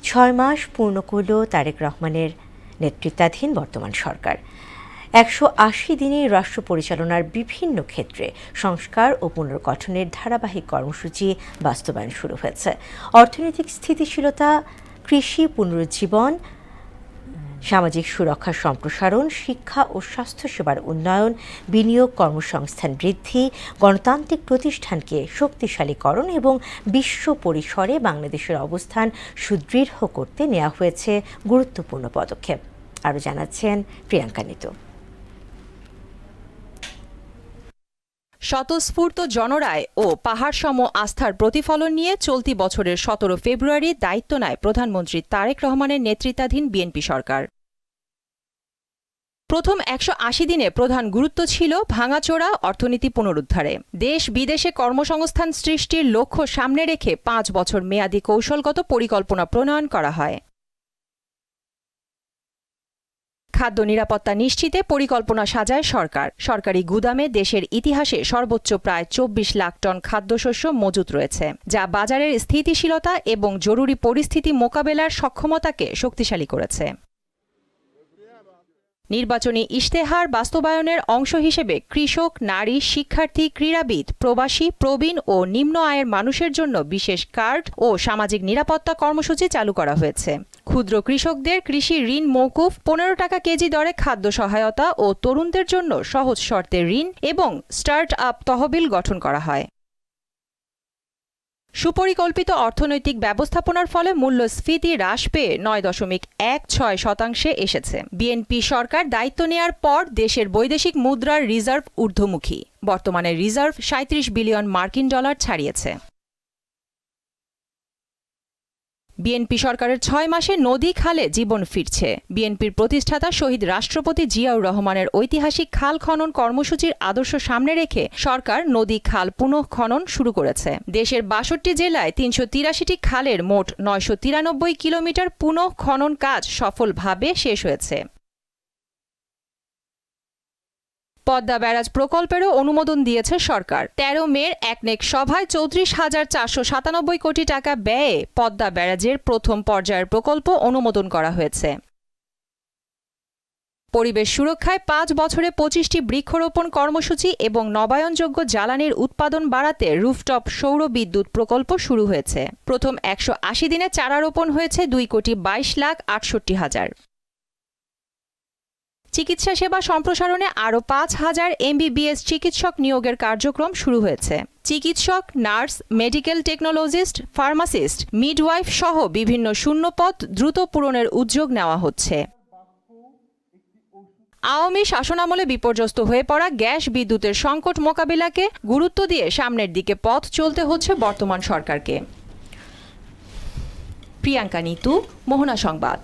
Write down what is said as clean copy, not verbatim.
6 মাস পূর্ণ করল তারেক রহমানের নেতৃত্বাধীন বর্তমান সরকার। 180 দিনে রাষ্ট্র পরিচালনার বিভিন্ন ক্ষেত্রে সংস্কার ও পুনর্গঠনের ধারাবাহিক কর্মসূচি বাস্তবায়ন শুরু হয়েছে। অর্থনৈতিক স্থিতিশীলতা, কৃষি পুনরুজ্জীবন, সামাজিক সুরক্ষা সম্প্রসারণ, শিক্ষা ও স্বাস্থ্যসেবার উন্নয়ন, বিনিয়োগ, কর্মসংস্থান বৃদ্ধি, গণতান্ত্রিক প্রতিষ্ঠানকে শক্তিশালীকরণ এবং বিশ্ব পরিসরে বাংলাদেশের অবস্থান সুদৃঢ় করতে নেওয়া হয়েছে গুরুত্বপূর্ণ পদক্ষেপ। আরও জানাচ্ছেন প্রিয়াঙ্কা নিতু। স্বতঃস্ফূর্ত জনরায় ও পাহাড়সম আস্থার প্রতিফলন নিয়ে চলতি বছরের 17 ফেব্রুয়ারি দায়িত্ব নেয় প্রধানমন্ত্রী তারেক রহমানের নেতৃত্বাধীন বিএনপি সরকার। প্রথম 180 দিনে প্রধান গুরুত্ব ছিল ভাঙাচোরা অর্থনীতি পুনরুদ্ধারে। দেশ বিদেশে কর্মসংস্থান সৃষ্টির লক্ষ্য সামনে রেখে 5 বছর মেয়াদী কৌশলগত পরিকল্পনা প্রণয়ন করা হয়। খাদ্য নিরাপত্তা নিশ্চিতে পরিকল্পনা সাজায় সরকার। সরকারি গুদামে দেশের ইতিহাসে সর্বোচ্চ প্রায় 24 লাখ টন খাদ্যশস্য মজুত রয়েছে, যা বাজারের স্থিতিশীলতা এবং জরুরি পরিস্থিতি মোকাবেলার সক্ষমতাকে শক্তিশালী করেছে। নির্বাচনী ইশতেহার বাস্তবায়নের অংশ হিসেবে কৃষক, নারী, শিক্ষার্থী, ক্রীড়াবিদ, প্রবাসী, প্রবীণ ও নিম্ন আয়ের মানুষের জন্য বিশেষ কার্ড ও সামাজিক নিরাপত্তা কর্মসূচি চালু করা হয়েছে। ক্ষুদ্র কৃষকদের কৃষি ঋণ মওকুফ, 15 টাকা কেজি দরে খাদ্য সহায়তা ও তরুণদের জন্য সহজ শর্তে ঋণ এবং স্টার্ট আপ তহবিল গঠন করা হয়। সুপরিকল্পিত অর্থনৈতিক ব্যবস্থাপনার ফলে মূল্যস্ফীতি হ্রাস পেয়ে 9.16% এসেছে। বিএনপি সরকার দায়িত্ব নেয়ার পর দেশের বৈদেশিক মুদ্রার রিজার্ভ ঊর্ধ্বমুখী। বর্তমানে রিজার্ভ 37 বিলিয়ন মার্কিন ডলার ছাড়িয়েছে। বিএনপি সরকারের 6 মাসে নদী খালে জীবন ফিরছে। বিএনপির প্রতিষ্ঠাতা শহীদ রাষ্ট্রপতি জিয়াউর রহমানের ঐতিহাসিক খাল খনন কর্মসূচির আদর্শ সামনে রেখে সরকার নদী খাল পুনঃ খনন শুরু করেছে। দেশের 62 জেলায় 383টি খালের মোট 993 কিলোমিটার পুনঃ খনন কাজ সফলভাবে শেষ হয়েছে। পদ্মা ব্যারাজ প্রকল্পেরও অনুমোদন দিয়েছে সরকার। 13 মের একনেক সভায় 34,497 কোটি টাকা ব্যয়ে পদ্মা ব্যারাজের প্রথম পর্যায়ের প্রকল্প অনুমোদন করা হয়েছে। পরিবেশ সুরক্ষায় 5 বছরে 25টি বৃক্ষরোপণ কর্মসূচি এবং নবায়নযোগ্য জ্বালানির উৎপাদন বাড়াতে রুফটপ সৌর বিদ্যুৎ প্রকল্প শুরু হয়েছে। প্রথম 180 দিনে চারা রোপণ হয়েছে 2,22,68,000। চিকিৎসা সেবা সম্প্রসারণে আরও 5,000 MBBS চিকিৎসক নিয়োগের কার্যক্রম শুরু হয়েছে। চিকিৎসক, nurse, medical technologist, pharmacist, midwife সহ বিভিন্ন শূন্যপদ দ্রুত পূরণের উদ্যোগ নেওয়া হচ্ছে। আওয়ামী শাসনামলে বিপর্যস্ত হয়ে পড়া গ্যাস বিদ্যুতের সংকট মোকাবিলাকে গুরুত্ব দিয়ে সামনের দিকে পথ চলতে হচ্ছে বর্তমান সরকারকে। প্রিয়াঙ্কা নিতু, মোহনা সংবাদ।